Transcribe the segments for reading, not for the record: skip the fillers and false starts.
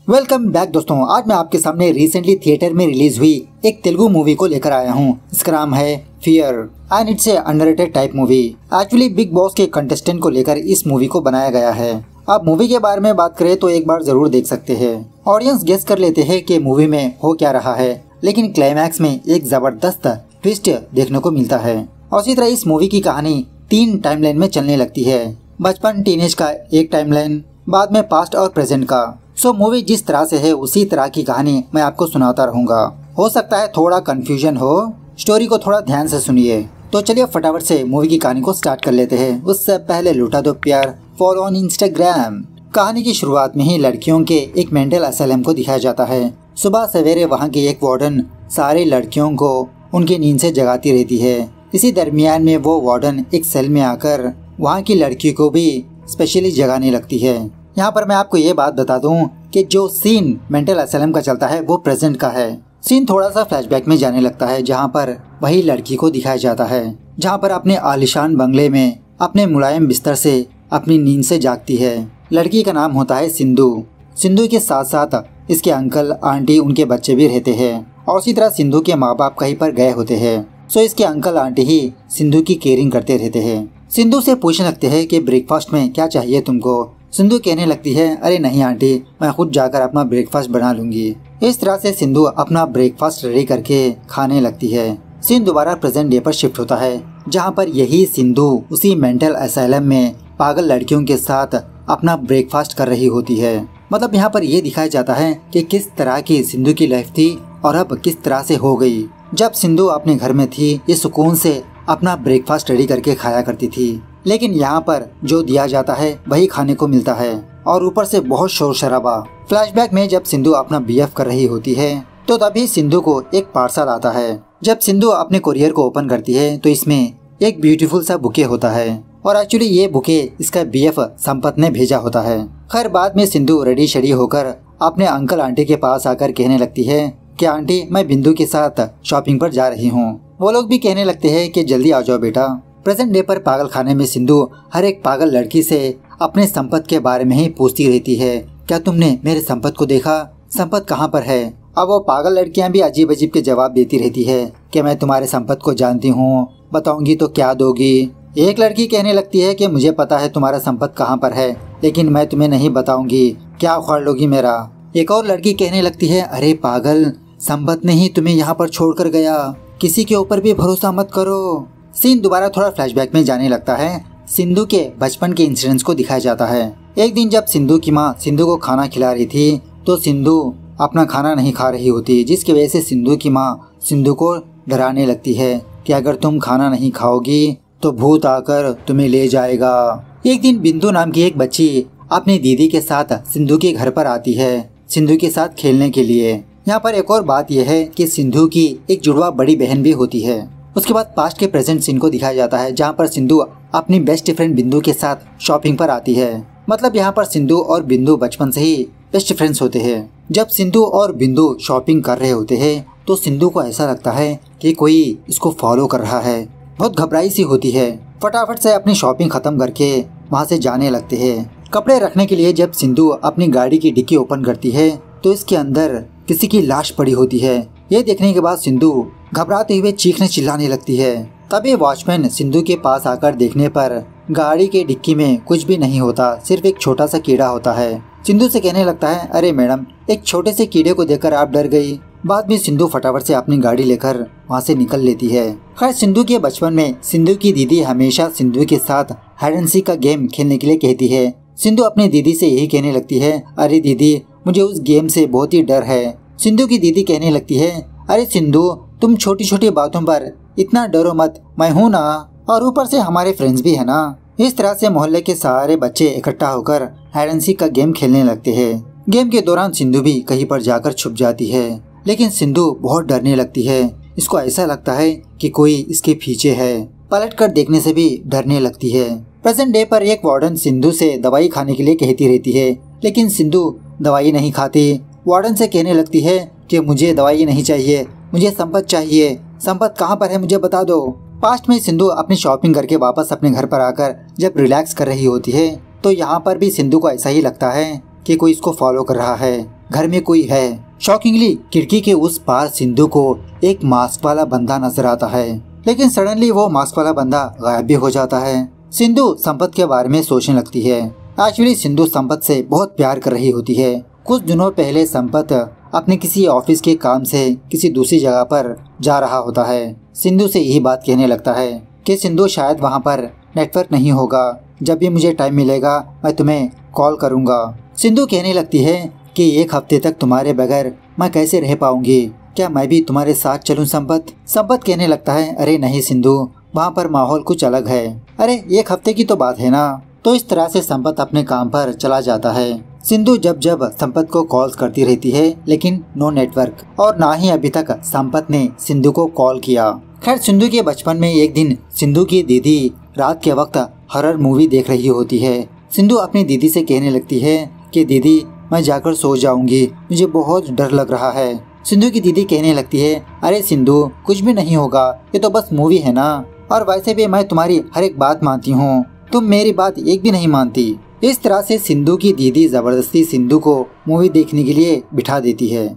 Welcome back दोस्तों। आज मैं आपके सामने रिसेंटली थिएटर में रिलीज हुई एक तेलुगु मूवी को लेकर आया हूँ। इसका नाम है fear and it's a underrated type movie. Actually big boss के कंटेस्टेंट को लेकर इस मूवी को बनाया गया है। आप मूवी के बारे में बात करें तो एक बार जरूर देख सकते हैं। ऑडियंस गेस कर लेते हैं कि मूवी में हो क्या रहा है, लेकिन क्लाइमैक्स में एक जबरदस्त ट्विस्ट देखने को मिलता है। और इसी तरह इस मूवी की कहानी 3 टाइमलाइन में चलने लगती है। बचपन, टीनेज का एक टाइमलाइन, बाद में पास्ट और प्रेजेंट का। सो मूवी जिस तरह से है उसी तरह की कहानी मैं आपको सुनाता रहूंगा। हो सकता है थोड़ा कंफ्यूजन हो, स्टोरी को थोड़ा ध्यान से सुनिए। तो चलिए फटाफट से मूवी की कहानी को स्टार्ट कर लेते हैं। उससे पहले लुटा दो प्यार, फॉलो ऑन इंस्टाग्राम। कहानी की शुरुआत में ही लड़कियों के एक मेंटल असाइलम को दिखाया जाता है। सुबह सवेरे वहाँ की एक वार्डन सारी लड़कियों को उनकी नींद से जगाती रहती है। इसी दरमियान में वो वार्डन एक सेल में आकर वहाँ की लड़की को भी स्पेशली जगाने लगती है। यहाँ पर मैं आपको ये बात बता दूं कि जो सीन मेंटल असाइलम का चलता है वो प्रेजेंट का है। सीन थोड़ा सा फ्लैशबैक में जाने लगता है, जहाँ पर वही लड़की को दिखाया जाता है, जहाँ पर अपने आलिशान बंगले में अपने मुलायम बिस्तर से अपनी नींद से जागती है। लड़की का नाम होता है सिंधु। सिंधु के साथ साथ इसके अंकल, आंटी, उनके बच्चे भी रहते हैं। और इसी तरह सिंधु के माँ बाप कहीं पर गए होते हैं। सो इसके अंकल आंटी ही सिंधु की केयरिंग करते रहते हैं। सिंधु से पूछने लगते हैं कि ब्रेकफास्ट में क्या चाहिए तुमको। सिंधु कहने लगती है, अरे नहीं आंटी, मैं खुद जाकर अपना ब्रेकफास्ट बना लूंगी। इस तरह से सिंधु अपना ब्रेकफास्ट रेडी करके खाने लगती है। सीन दोबारा प्रेजेंट डे पर शिफ्ट होता है, जहाँ पर यही सिंधु उसी मेंटल असाइलम में पागल लड़कियों के साथ अपना ब्रेकफास्ट कर रही होती है। मतलब यहाँ पर ये दिखाया जाता है कि किस तरह की सिंधु की लाइफ थी और अब किस तरह से हो गई। जब सिंधु अपने घर में थी ये सुकून से अपना ब्रेकफास्ट रेडी करके खाया करती थी, लेकिन यहाँ पर जो दिया जाता है वही खाने को मिलता है और ऊपर से बहुत शोर शराबा। फ्लैशबैक में जब सिंधु अपना बीएफ कर रही होती है तो तभी सिंधु को एक पार्सल आता है। जब सिंधु अपने कुरियर को ओपन करती है तो इसमें एक ब्यूटीफुल सा बुके होता है और एक्चुअली ये बुके इसका बीएफ संपत ने भेजा होता है। खैर बाद में सिंधु रेडी शेडी होकर अपने अंकल आंटी के पास आकर कहने लगती है कि आंटी, मैं बिंदु के साथ शॉपिंग पर जा रही हूँ। वो लोग भी कहने लगते हैं कि जल्दी आ जाओ बेटा। प्रेजेंट डे पर पागल खाने में सिंधु हर एक पागल लड़की से अपने संपत के बारे में ही पूछती रहती है, क्या तुमने मेरे संपत को देखा? संपत कहाँ पर है? अब वो पागल लड़कियां भी अजीब अजीब के जवाब देती रहती है कि मैं तुम्हारे संपत को जानती हूँ, बताऊंगी तो क्या दोगी? एक लड़की कहने लगती है कि मुझे पता है तुम्हारा संपत कहाँ पर है, लेकिन मैं तुम्हें नहीं बताऊंगी, क्या उखाड़ लोगी मेरा? एक और लड़की कहने लगती है, अरे पागल, संपत ने ही तुम्हें यहाँ पर छोड़कर गया, किसी के ऊपर भी भरोसा मत करो। सीन दोबारा थोड़ा फ्लैशबैक में जाने लगता है। सिंधु के बचपन के इंसिडेंट्स को दिखाया जाता है। एक दिन जब सिंधु की माँ सिंधु को खाना खिला रही थी तो सिंधु अपना खाना नहीं खा रही होती, जिसकी वजह से सिंधु की माँ सिंधु को डराने लगती है कि अगर तुम खाना नहीं खाओगी तो भूत आकर तुम्हें ले जाएगा। एक दिन बिंदु नाम की एक बच्ची अपनी दीदी के साथ सिंधु के घर पर आती है सिंधु के साथ खेलने के लिए। यहाँ पर एक और बात यह है कि सिंधु की एक जुड़वा बड़ी बहन भी होती है। उसके बाद पास्ट के प्रेजेंट सीन को दिखाया जाता है, जहाँ पर सिंधु अपनी बेस्ट फ्रेंड बिंदु के साथ शॉपिंग पर आती है। मतलब यहाँ पर सिंधु और बिंदु बचपन से ही बेस्ट फ्रेंड्स होते हैं। जब सिंधु और बिंदु शॉपिंग कर रहे होते हैं तो सिंधु को ऐसा लगता है कि कोई इसको फॉलो कर रहा है। बहुत घबराई सी होती है। फटाफट से अपनी शॉपिंग खत्म करके वहाँ से जाने लगते हैं। कपड़े रखने के लिए जब सिंधु अपनी गाड़ी की डिक्की ओपन करती है तो इसके अंदर किसी की लाश पड़ी होती है। ये देखने के बाद सिंधु घबराते हुए चीखने चिल्लाने लगती है। तभी वॉचमैन सिंधु के पास आकर देखने पर गाड़ी के डिक्की में कुछ भी नहीं होता, सिर्फ एक छोटा सा कीड़ा होता है। सिंधु से कहने लगता है, अरे मैडम, एक छोटे से कीड़े को देखकर आप डर गई। बाद में सिंधु फटाफट से अपनी गाड़ी लेकर वहाँ से निकल लेती है। खैर सिंधु के बचपन में सिंधु की दीदी हमेशा सिंधु के साथ हाइड एंड सीक का गेम खेलने के लिए कहती है। सिंधु अपनी दीदी से यही कहने लगती है, अरे दीदी, मुझे उस गेम से बहुत ही डर है। सिंधु की दीदी कहने लगती है, अरे सिंधु, तुम छोटी छोटी बातों पर इतना डरो मत, मैं हूँ ना, और ऊपर से हमारे फ्रेंड्स भी है ना। इस तरह से मोहल्ले के सारे बच्चे इकट्ठा होकर हाइड एंड सीक का गेम खेलने लगते हैं। गेम के दौरान सिंधु भी कहीं पर जाकर छुप जाती है, लेकिन सिंधु बहुत डरने लगती है। इसको ऐसा लगता है कि कोई इसके पीछे है। पलट कर देखने से भी डरने लगती है। प्रेजेंट डे पर एक वार्डन सिंधु से दवाई खाने के लिए कहती रहती है, लेकिन सिंधु दवाई नहीं खाती। वार्डन से कहने लगती है कि मुझे दवाई नहीं चाहिए, मुझे संपत चाहिए। संपत कहाँ पर है, मुझे बता दो। पास्ट में सिंधु अपनी शॉपिंग करके वापस अपने घर पर आकर जब रिलैक्स कर रही होती है तो यहाँ पर भी सिंधु को ऐसा ही लगता है कि कोई इसको फॉलो कर रहा है। घर में कोई है। शॉकिंगली खिड़की के उस पार सिंधु को एक मास्क वाला बंदा नजर आता है, लेकिन सडनली वो मास्क वाला बंदा गायब भी हो जाता है। सिंधु संपत के बारे में सोचने लगती है। एक्चुअली सिंधु संपत से बहुत प्यार कर रही होती है। कुछ दिनों पहले संपत अपने किसी ऑफिस के काम से किसी दूसरी जगह पर जा रहा होता है। सिंधु से यही बात कहने लगता है कि सिंधु शायद वहाँ पर नेटवर्क नहीं होगा, जब भी मुझे टाइम मिलेगा मैं तुम्हें कॉल करूँगा। सिंधु कहने लगती है कि 1 हफ्ते तक तुम्हारे बगैर मैं कैसे रह पाऊंगी, क्या मैं भी तुम्हारे साथ चलूं संपत? संपत कहने लगता है अरे नहीं सिंधु, वहाँ पर माहौल कुछ अलग है। अरे 1 हफ्ते की तो बात है ना। तो इस तरह से संपत अपने काम पर चला जाता है। सिंधु जब जब संपत को कॉल्स करती रहती है, लेकिन नो नेटवर्क, और ना ही अभी तक संपत ने सिंधु को कॉल किया। खैर सिंधु के बचपन में एक दिन सिंधु की दीदी रात के वक्त हॉरर मूवी देख रही होती है। सिंधु अपनी दीदी से कहने लगती है कि दीदी मैं जाकर सो जाऊंगी, मुझे बहुत डर लग रहा है। सिंधु की दीदी कहने लगती है अरे सिंधु कुछ भी नहीं होगा, ये तो बस मूवी है ना, और वैसे भी मैं तुम्हारी हर एक बात मानती हूँ, तुम मेरी बात एक भी नहीं मानती। इस तरह से सिंधु की दीदी जबरदस्ती सिंधु को मूवी देखने के लिए बिठा देती है।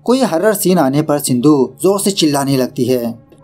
कोई हॉरर सीन आने पर सिंधु जोर से चिल्लाने लगती है।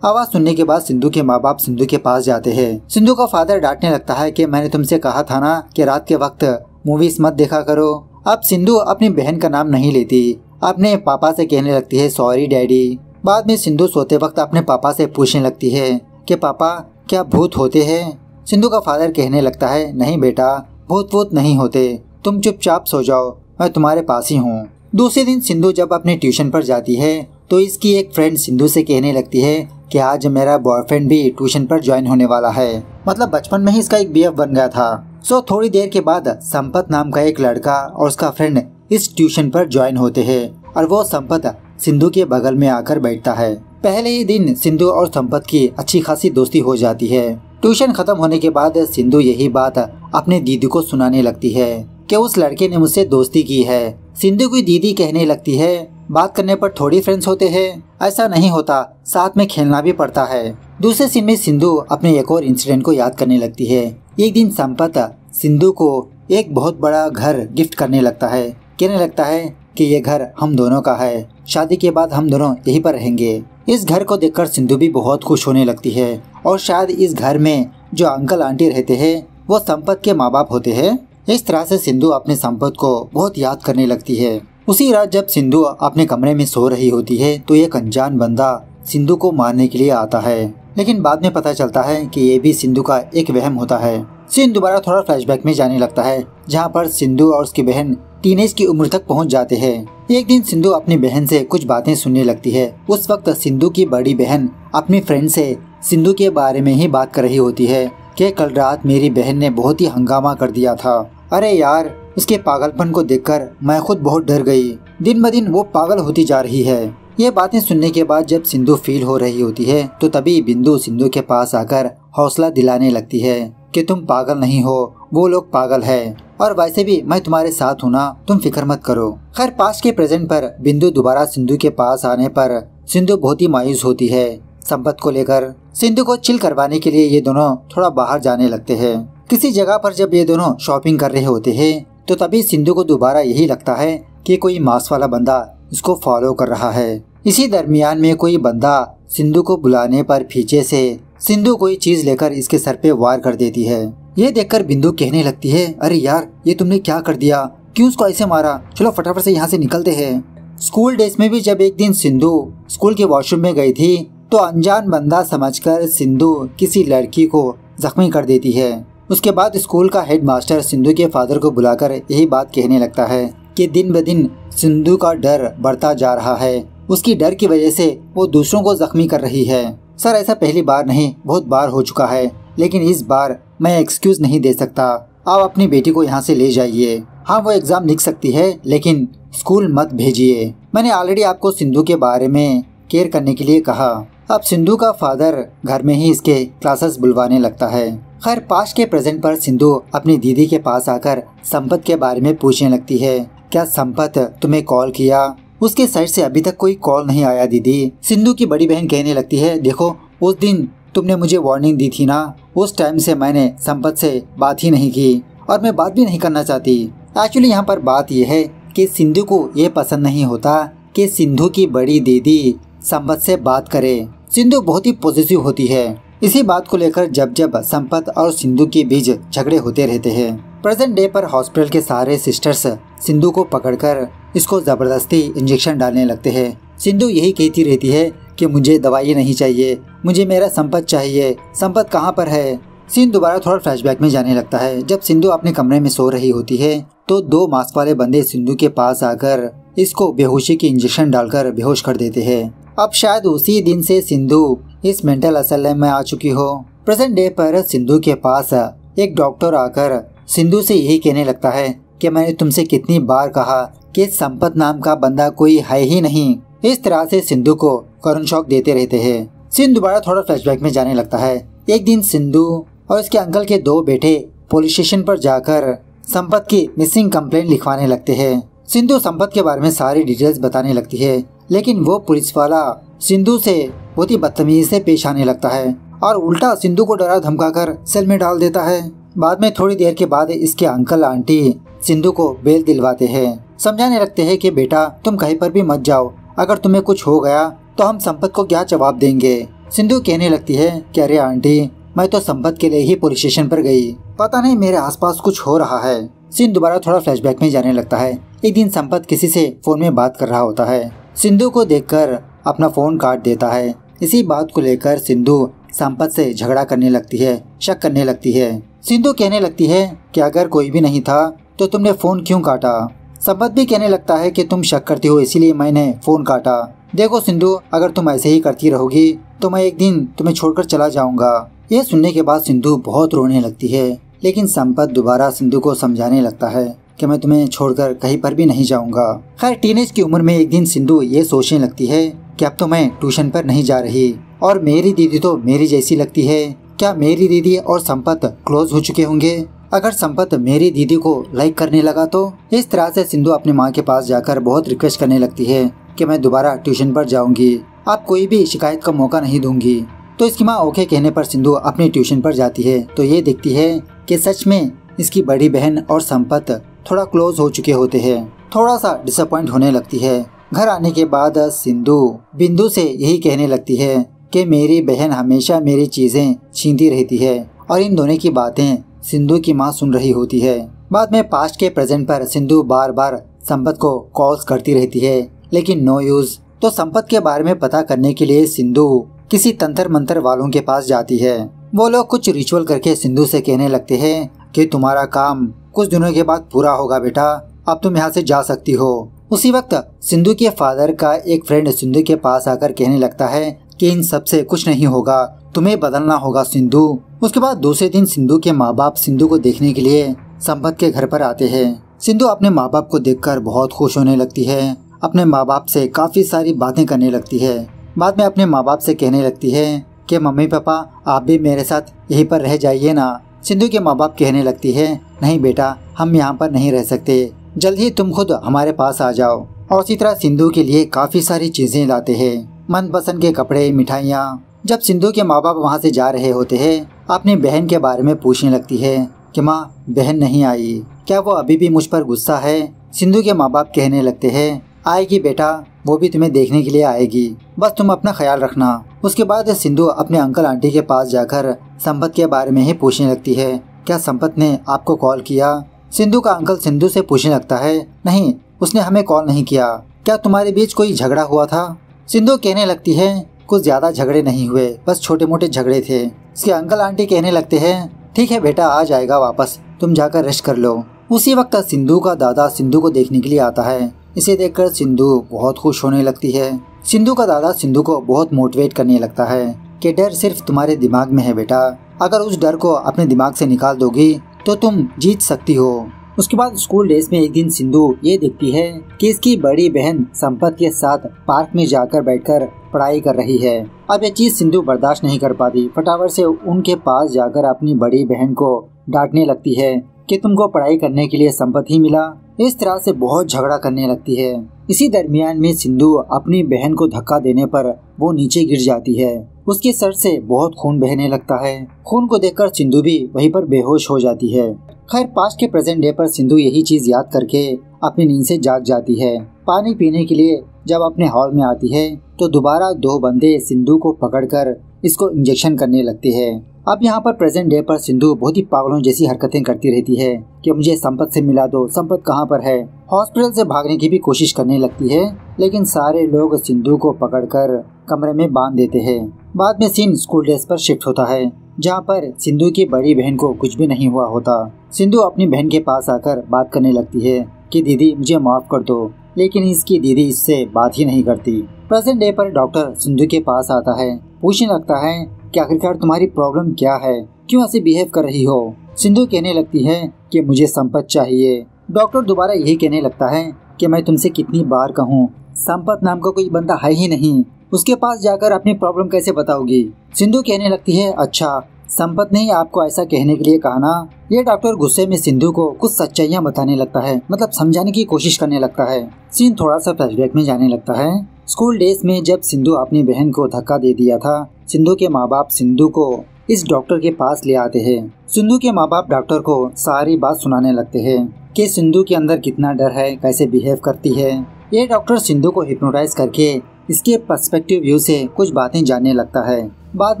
आवाज सुनने के बाद सिंधु के माँ बाप सिंधु के पास जाते हैं। सिंधु का फादर डांटने लगता है कि मैंने तुमसे कहा था ना कि रात के वक्त मूवीज मत देखा करो। अब सिंधु अपनी बहन का नाम नहीं लेती, अपने पापा से कहने लगती है सॉरी डैडी। बाद में सिंधु सोते वक्त अपने पापा से पूछने लगती है कि पापा क्या भूत होते हैं? सिंधु का फादर कहने लगता है नहीं बेटा, भूत वूत नहीं होते, तुम चुपचाप सो जाओ, मैं तुम्हारे पास ही हूँ। दूसरे दिन सिंधु जब अपने ट्यूशन पर जाती है तो इसकी एक फ्रेंड सिंधु से कहने लगती है कि आज मेरा बॉयफ्रेंड भी ट्यूशन पर ज्वाइन होने वाला है। मतलब बचपन में ही इसका एक बीएफ बन गया था। सो थोड़ी देर के बाद संपत नाम का एक लड़का और उसका फ्रेंड इस ट्यूशन पर ज्वाइन होते हैं और वो संपत सिंधु के बगल में आकर बैठता है। पहले ही दिन सिंधु और संपत की अच्छी खासी दोस्ती हो जाती है। ट्यूशन खत्म होने के बाद सिंधु यही बात अपने दीदी को सुनाने लगती है कि उस लड़के ने मुझसे दोस्ती की है। सिंधु की दीदी कहने लगती है बात करने पर थोड़ी फ्रेंड्स होते हैं, ऐसा नहीं होता, साथ में खेलना भी पड़ता है। दूसरे सीन में सिंधु अपने एक और इंसिडेंट को याद करने लगती है। एक दिन संपत सिंधु को एक बहुत बड़ा घर गिफ्ट करने लगता है। कहने लगता है कि ये घर हम दोनों का है, शादी के बाद हम दोनों यहीं पर रहेंगे। इस घर को देखकर सिंधु भी बहुत खुश होने लगती है और शायद इस घर में जो अंकल आंटी रहते हैं वो संपत के माँ बाप होते हैं। इस तरह से सिंधु अपने संपत को बहुत याद करने लगती है। उसी रात जब सिंधु अपने कमरे में सो रही होती है तो एक अनजान बंदा सिंधु को मारने के लिए आता है, लेकिन बाद में पता चलता है कि ये भी सिंधु का एक वहम होता है। सीन दोबारा थोड़ा फ्लैशबैक में जाने लगता है, जहाँ पर सिंधु और उसकी बहन टीनेज की उम्र तक पहुँच जाते हैं। एक दिन सिंधु अपनी बहन से कुछ बातें सुनने लगती है। उस वक्त सिंधु की बड़ी बहन अपनी फ्रेंड से सिंधु के बारे में ही बात कर रही होती है कि कल रात मेरी बहन ने बहुत ही हंगामा कर दिया था। अरे यार, उसके पागलपन को देखकर मैं खुद बहुत डर गई। दिन ब दिन वो पागल होती जा रही है। ये बातें सुनने के बाद जब सिंधु फील हो रही होती है तो तभी बिंदु सिंधु के पास आकर हौसला दिलाने लगती है कि तुम पागल नहीं हो, वो लोग पागल है, और वैसे भी मैं तुम्हारे साथ हूँ ना, तुम फिक्र मत करो। खैर पास्ट के प्रेजेंट पर बिंदु दोबारा सिंधु के पास आने पर सिंधु बहुत ही मायूस होती है संपत को लेकर। सिंधु को चिल करवाने के लिए ये दोनों थोड़ा बाहर जाने लगते हैं। किसी जगह पर जब ये दोनों शॉपिंग कर रहे होते हैं तो तभी सिंधु को दोबारा यही लगता है कि कोई मास्क वाला बंदा इसको फॉलो कर रहा है। इसी दरमियान में कोई बंदा सिंधु को बुलाने पर पीछे से सिंधु कोई चीज लेकर इसके सर पे वार कर देती है। ये देखकर बिंदु कहने लगती है अरे यार, ये तुमने क्या कर दिया, क्यों उसको ऐसे मारा, चलो फटाफट से यहाँ से निकलते हैं। स्कूल डेज में भी जब एक दिन सिंधु स्कूल के वॉशरूम में गई थी तो अनजान बंदा समझकर सिंधु किसी लड़की को जख्मी कर देती है। उसके बाद स्कूल का हेडमास्टर सिंधु के फादर को बुलाकर यही बात कहने लगता है कि दिन ब दिन सिंधु का डर बढ़ता जा रहा है, उसकी डर की वजह से वो दूसरों को जख्मी कर रही है। सर ऐसा पहली बार नहीं, बहुत बार हो चुका है, लेकिन इस बार मैं एक्सक्यूज नहीं दे सकता, आप अपनी बेटी को यहाँ से ले जाइए। हाँ वो एग्जाम लिख सकती है लेकिन स्कूल मत भेजिए, मैंने ऑलरेडी आपको सिंधु के बारे में केयर करने के लिए कहा। अब सिंधु का फादर घर में ही इसके क्लासेस बुलवाने लगता है। खैर पास्ट के प्रेजेंट पर सिंधु अपनी दीदी के पास आकर संपत के बारे में पूछने लगती है, क्या संपत तुम्हें कॉल किया? उसके साइड से अभी तक कोई कॉल नहीं आया दीदी। सिंधु की बड़ी बहन कहने लगती है, देखो उस दिन तुमने मुझे वार्निंग दी थी ना, उस टाइम से मैंने संपत से बात ही नहीं की और मैं बात भी नहीं करना चाहती। एक्चुअली यहाँ पर बात यह है कि सिंधु को ये पसंद नहीं होता कि सिंधु की बड़ी दीदी संपत से बात करे। सिंधु बहुत ही पॉजिटिव होती है। इसी बात को लेकर जब जब संपत और सिंधु के बीच झगड़े होते रहते हैं। प्रेजेंट डे पर हॉस्पिटल के सारे सिस्टर्स सिंधु को पकड़कर इसको जबरदस्ती इंजेक्शन डालने लगते हैं। सिंधु यही कहती रहती है कि मुझे दवाई नहीं चाहिए, मुझे मेरा संपत चाहिए, संपत कहाँ पर है। सीन दोबारा थोड़ा फ्लैशबैक में जाने लगता है। जब सिंधु अपने कमरे में सो रही होती है तो 2 मास्क वाले बंदे सिंधु के पास आकर इसको बेहोशी की इंजेक्शन डालकर बेहोश कर देते हैं। अब शायद उसी दिन से सिंधु इस मेंटल असाइलम में आ चुकी हो। प्रेजेंट डे पर सिंधु के पास एक डॉक्टर आकर सिंधु से यही कहने लगता है कि मैंने तुमसे कितनी बार कहा कि संपत नाम का बंदा कोई है ही नहीं। इस तरह से सिंधु को करुण शॉक देते रहते हैं। सीन दोबारा थोड़ा फ्लैशबैक में जाने लगता है। एक दिन सिंधु और उसके अंकल के 2 बेटे पुलिस स्टेशन पर जाकर संपत की मिसिंग कंप्लेंट लिखवाने लगते हैं। सिंधु संपत के बारे में सारी डिटेल्स बताने लगती है, लेकिन वो पुलिस वाला सिंधु से बहुत ही बदतमीजी से पेश आने लगता है और उल्टा सिंधु को डरा धमकाकर सेल में डाल देता है। बाद में थोड़ी देर के बाद इसके अंकल आंटी सिंधु को बेल दिलवाते हैं। समझाने लगते हैं कि बेटा तुम कहीं पर भी मत जाओ, अगर तुम्हें कुछ हो गया तो हम संपत को क्या जवाब देंगे। सिंधु कहने लगती है कि अरे आंटी, मैं तो संपत के लिए ही पुलिस स्टेशन पर गई, पता नहीं मेरे आसपास कुछ हो रहा है। सीन दोबारा थोड़ा फ्लैशबैक में जाने लगता है। एक दिन संपत किसी से फोन में बात कर रहा होता है। सिंधु को देखकर अपना फोन काट देता है। इसी बात को लेकर सिंधु संपत से झगड़ा करने लगती है, शक करने लगती है। सिंधु कहने लगती है कि अगर कोई भी नहीं था तो तुमने फोन क्यों काटा। संपत भी कहने लगता है कि तुम शक करती हो इसीलिए मैंने फोन काटा। देखो सिंधु, अगर तुम ऐसे ही करती रहोगी तो मैं एक दिन तुम्हें छोड़कर चला जाऊंगा। यह सुनने के बाद सिंधु बहुत रोने लगती है, लेकिन संपत दोबारा सिंधु को समझाने लगता है कि मैं तुम्हें छोड़कर कहीं पर भी नहीं जाऊंगा। खैर टीनेज की उम्र में एक दिन सिंधु ये सोचने लगती है कि अब तो मैं ट्यूशन पर नहीं जा रही और मेरी दीदी तो मेरी जैसी लगती है। क्या मेरी दीदी और संपत क्लोज हो चुके होंगे? अगर संपत मेरी दीदी को लाइक करने लगा तो? इस तरह से सिंधु अपनी माँ के पास जाकर बहुत रिक्वेस्ट करने लगती है कि मैं दोबारा ट्यूशन पर जाऊंगी, आप कोई भी शिकायत का मौका नहीं दूंगी। तो इसकी माँ ओके कहने पर सिंधु अपनी ट्यूशन पर जाती है तो ये देखती है कि सच में इसकी बड़ी बहन और संपत थोड़ा क्लोज हो चुके होते हैं। थोड़ा सा डिसअपॉइंट होने लगती है। घर आने के बाद सिंधु बिंदु से यही कहने लगती है कि मेरी बहन हमेशा मेरी चीजें छीनती रहती है और इन दोनों की बातें सिंधु की माँ सुन रही होती है। बाद में पास्ट के प्रेजेंट पर सिंधु बार बार संपत को कॉल्स करती रहती है, लेकिन नो यूज। तो संपत के बारे में पता करने के लिए सिंधु किसी तंत्र मंत्र वालों के पास जाती है। वो लोग कुछ रिचुअल करके सिंधु से कहने लगते हैं कि तुम्हारा काम कुछ दिनों के बाद पूरा होगा बेटा, अब तुम यहाँ से जा सकती हो। उसी वक्त सिंधु के फादर का एक फ्रेंड सिंधु के पास आकर कहने लगता है कि इन सब से कुछ नहीं होगा, तुम्हें बदलना होगा सिंधु। उसके बाद दूसरे दिन सिंधु के माँ बाप सिंधु को देखने के लिए संपत के घर पर आते हैं। सिंधु अपने माँ बाप को देखकर बहुत खुश होने लगती है, अपने माँ बाप से काफी सारी बातें करने लगती है। बाद में अपने माँ बाप से कहने लगती है कि मम्मी पापा आप भी मेरे साथ यहीं पर रह जाइए ना। सिंधु के माँ बाप कहने लगती है नहीं बेटा, हम यहाँ पर नहीं रह सकते, जल्द ही तुम खुद हमारे पास आ जाओ। और इसी तरह सिंधु के लिए काफी सारी चीजें लाते हैं, मनपसंद के कपड़े, मिठाइयाँ। जब सिंधु के माँ बाप वहाँ से जा रहे होते हैं अपनी बहन के बारे में पूछने लगती है कि माँ बहन नहीं आई, क्या वो अभी भी मुझ पर गुस्सा है। सिंधु के माँ बाप कहने लगते हैं आएगी बेटा, वो भी तुम्हें देखने के लिए आएगी, बस तुम अपना ख्याल रखना। उसके बाद सिंधु अपने अंकल आंटी के पास जाकर संपत के बारे में ही पूछने लगती है क्या संपत ने आपको कॉल किया। सिंधु का अंकल सिंधु से पूछने लगता है नहीं, उसने हमें कॉल नहीं किया, क्या तुम्हारे बीच कोई झगड़ा हुआ था। सिंधु कहने लगती है कुछ ज्यादा झगड़े नहीं हुए, बस छोटे मोटे झगड़े थे। उसके अंकल आंटी कहने लगते हैं ठीक है बेटा, आ जाएगा वापस, तुम जाकर रेस्ट कर लो। उसी वक्त सिंधु का दादा सिंधु को देखने के लिए आता है। इसे देखकर सिंधु बहुत खुश होने लगती है। सिंधु का दादा सिंधु को बहुत मोटिवेट करने लगता है कि डर सिर्फ तुम्हारे दिमाग में है बेटा, अगर उस डर को अपने दिमाग से निकाल दोगी तो तुम जीत सकती हो। उसके बाद स्कूल डेज में एक दिन सिंधु ये देखती है कि इसकी बड़ी बहन संपत के साथ पार्क में जाकर बैठकर पढ़ाई कर रही है। अब ये चीज सिंधु बर्दाश्त नहीं कर पाती, फटाफट से उनके पास जाकर अपनी बड़ी बहन को डांटने लगती है कि तुमको पढ़ाई करने के लिए संपत ही मिला। इस तरह से बहुत झगड़ा करने लगती है। इसी दरमियान में सिंधु अपनी बहन को धक्का देने पर वो नीचे गिर जाती है। उसके सर से बहुत खून बहने लगता है। खून को देखकर सिंधु भी वहीं पर बेहोश हो जाती है। खैर पास्ट के प्रेजेंट डे पर सिंधु यही चीज याद करके अपनी नींद से जाग जाती है। पानी पीने के लिए जब अपने हॉल में आती है तो दोबारा दो बंदे सिंधु को पकड़कर इसको इंजेक्शन करने लगते हैं। अब यहाँ पर प्रेजेंट डे पर सिंधु बहुत ही पागलों जैसी हरकतें करती रहती है कि मुझे संपत से मिला दो, संपत कहाँ पर है। हॉस्पिटल से भागने की भी कोशिश करने लगती है, लेकिन सारे लोग सिंधु को पकड़कर कमरे में बांध देते हैं। बाद में सीन स्कूल डेज पर शिफ्ट होता है, जहाँ पर सिंधु की बड़ी बहन को कुछ भी नहीं हुआ होता। सिंधु अपनी बहन के पास आकर बात करने लगती है कि दीदी मुझे माफ कर दो, लेकिन इसकी दीदी इससे बात ही नहीं करती। प्रेजेंट डे पर डॉक्टर सिंधु के पास आता है, पूछने लगता है कि आखिरकार तुम्हारी प्रॉब्लम क्या है, क्यों ऐसे बिहेव कर रही हो। सिंधु कहने लगती है कि मुझे संपत चाहिए। डॉक्टर दोबारा यही कहने लगता है कि मैं तुमसे कितनी बार कहूँ, संपत नाम का कोई बंदा है ही नहीं, उसके पास जाकर अपनी प्रॉब्लम कैसे बताओगी। सिंधु कहने लगती है अच्छा संपत ने ही आपको ऐसा कहने के लिए कहा ना। ये डॉक्टर गुस्से में सिंधु को कुछ सच्चाइयाँ बताने लगता है, मतलब समझाने की कोशिश करने लगता है। सीन थोड़ा सा फ्लैशबैक में जाने लगता है। स्कूल डेज में जब सिंधु अपनी बहन को धक्का दे दिया था, सिंधु के माँ बाप सिंधु को इस डॉक्टर के पास ले आते हैं। सिंधु के माँ बाप डॉक्टर को सारी बात सुनाने लगते हैं कि सिंधु के अंदर कितना डर है, कैसे बिहेव करती है। ये डॉक्टर सिंधु को हिप्नोटाइज करके इसके पर्सपेक्टिव व्यू से कुछ बातें जानने लगता है। बाद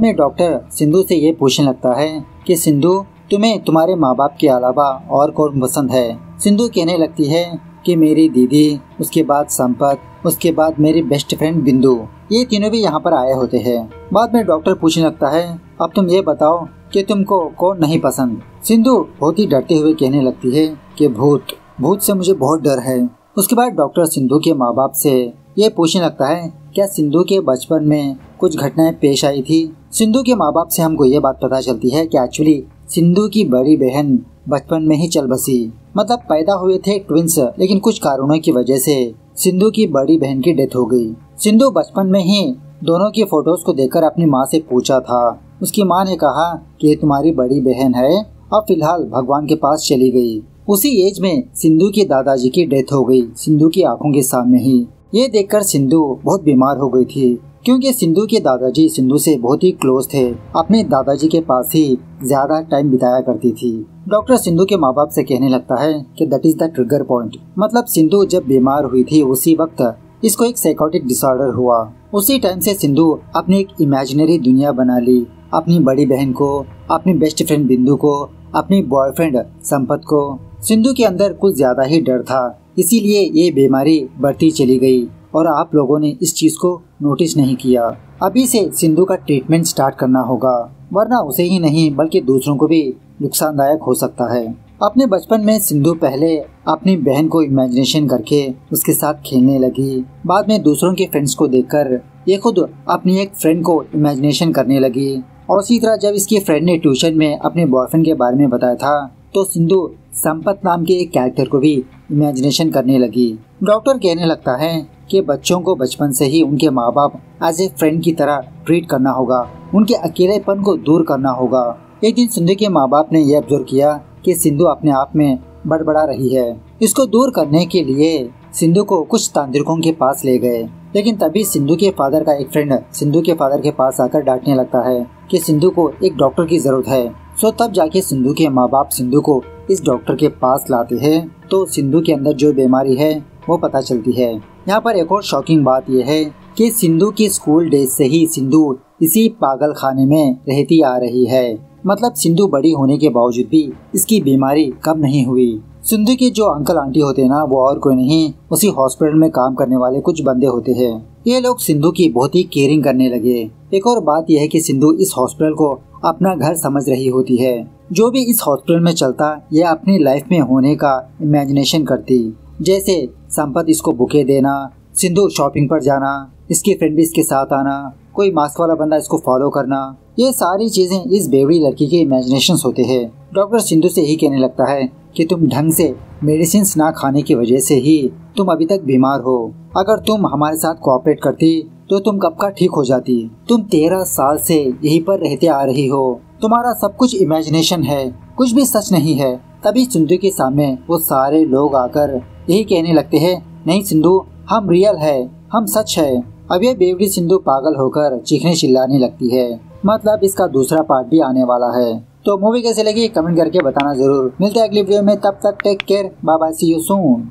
में डॉक्टर सिंधु से ये पूछने लगता है कि सिंधु तुम्हें तुम्हारे माँ बाप के अलावा और कौन पसंद है। सिंधु कहने लगती है कि मेरी दीदी, उसके बाद संपत, उसके बाद मेरी बेस्ट फ्रेंड बिंदु, ये तीनों भी यहाँ पर आए होते हैं। बाद में डॉक्टर पूछने लगता है अब तुम ये बताओ कि तुमको कौन नहीं पसंद। सिंधु बहुत ही डरते हुए कहने लगती है कि भूत से मुझे बहुत डर है। उसके बाद डॉक्टर सिंधु के माँ बाप से ये पूछने लगता है क्या सिंधु के बचपन में कुछ घटनाएं पेश आई थी। सिंधु के माँ बाप से हमको ये बात पता चलती है कि एक्चुअली सिंधु की बड़ी बहन बचपन में ही चल बसी, मतलब पैदा हुए थे ट्विंस, लेकिन कुछ कारणों की वजह से सिंधु की बड़ी बहन की डेथ हो गई। सिंधु बचपन में ही दोनों की फोटोज को देखकर अपनी माँ से पूछा था। उसकी माँ ने कहा कि तुम्हारी बड़ी बहन है, अब फिलहाल भगवान के पास चली गई। उसी एज में सिंधु के दादाजी की डेथ हो गई, सिंधु की आंखों के सामने ही। ये देखकर सिंधु बहुत बीमार हो गई थी, क्योंकि सिंधु के दादाजी सिंधु से बहुत ही क्लोज थे, अपने दादाजी के पास ही ज्यादा टाइम बिताया करती थी। डॉक्टर सिंधु के माँ बाप से कहने लगता है कि that is the trigger point, मतलब सिंधु जब बीमार हुई थी उसी वक्त इसको एक साइकोटिक डिसऑर्डर हुआ। उसी टाइम से सिंधु अपनी एक इमेजिनरी दुनिया बना ली, अपनी बड़ी बहन को, अपनी बेस्ट फ्रेंड बिंदु को, अपनी बॉयफ्रेंड संपत को। सिंधु के अंदर कुछ ज्यादा ही डर था, इसीलिए ये बीमारी बढ़ती चली गई और आप लोगों ने इस चीज को नोटिस नहीं किया। अभी से सिंधु का ट्रीटमेंट स्टार्ट करना होगा, वरना उसे ही नहीं बल्कि दूसरों को भी नुकसानदायक हो सकता है। अपने बचपन में सिंधु पहले अपनी बहन को इमेजिनेशन करके उसके साथ खेलने लगी। बाद में दूसरों के फ्रेंड्स को देखकर ये खुद अपनी एक फ्रेंड को इमेजिनेशन करने लगी। और इसी तरह जब इसकी फ्रेंड ने ट्यूशन में अपने बॉयफ्रेंड के बारे में बताया था तो सिंधु संपत नाम के एक कैरेक्टर को भी इमेजिनेशन करने लगी। डॉक्टर कहने लगता है कि बच्चों को बचपन से ही उनके माँ बाप एज ए फ्रेंड की तरह ट्रीट करना होगा, उनके अकेलेपन को दूर करना होगा। एक दिन सिंधु के माँ बाप ने यह ऑब्जर्व किया कि सिंधु अपने आप में बड़बड़ा रही है। इसको दूर करने के लिए सिंधु को कुछ तांत्रिकों के पास ले गए, लेकिन तभी सिंधु के फादर का एक फ्रेंड सिंधु के फादर के पास आकर डांटने लगता है कि सिंधु को एक डॉक्टर की जरूरत है। सो तब जाके सिंधु के माँ बाप सिंधु को इस डॉक्टर के पास लाते हैं तो सिंधु के अंदर जो बीमारी है वो पता चलती है। यहाँ पर एक और शॉकिंग बात यह है कि सिंधु की स्कूल डेज से ही सिंधु इसी पागल खाने में रहती आ रही है, मतलब सिंधु बड़ी होने के बावजूद भी इसकी बीमारी कम नहीं हुई। सिंधु के जो अंकल आंटी होते हैं ना, वो और कोई नहीं उसी हॉस्पिटल में काम करने वाले कुछ बंदे होते हैं। ये लोग सिंधु की बहुत ही केयरिंग करने लगे। एक और बात यह है कि सिंधु इस हॉस्पिटल को अपना घर समझ रही होती है। जो भी इस हॉस्पिटल में चलता ये अपनी लाइफ में होने का इमेजिनेशन करती, जैसे संपत इसको बुके देना, सिंधु शॉपिंग पर जाना, इसकी फ्रेंड भी इसके साथ आना, कोई मास्क वाला बंदा इसको फॉलो करना, ये सारी चीजें इस बेवड़ी लड़की के इमेजिनेशंस होते हैं। डॉक्टर सिंधु से ही कहने लगता है कि तुम ढंग से मेडिसिन ना खाने की वजह से ही तुम अभी तक बीमार हो। अगर तुम हमारे साथ कोऑपरेट करती तो तुम कब का ठीक हो जाती। तुम 13 साल से यहीं पर रहते आ रही हो, तुम्हारा सब कुछ इमेजिनेशन है, कुछ भी सच नहीं है। तभी सिंधु के सामने वो सारे लोग आकर यही कहने लगते हैं, नहीं सिंधु हम रियल है, हम सच है। अब ये बेवड़ी सिंधु पागल होकर चीखने चिल्लाने लगती है। मतलब इसका दूसरा पार्ट भी आने वाला है। तो मूवी कैसे लगी कमेंट करके बताना जरूर। मिलते हैं अगली वीडियो में, तब तक take care, bye bye, see you soon.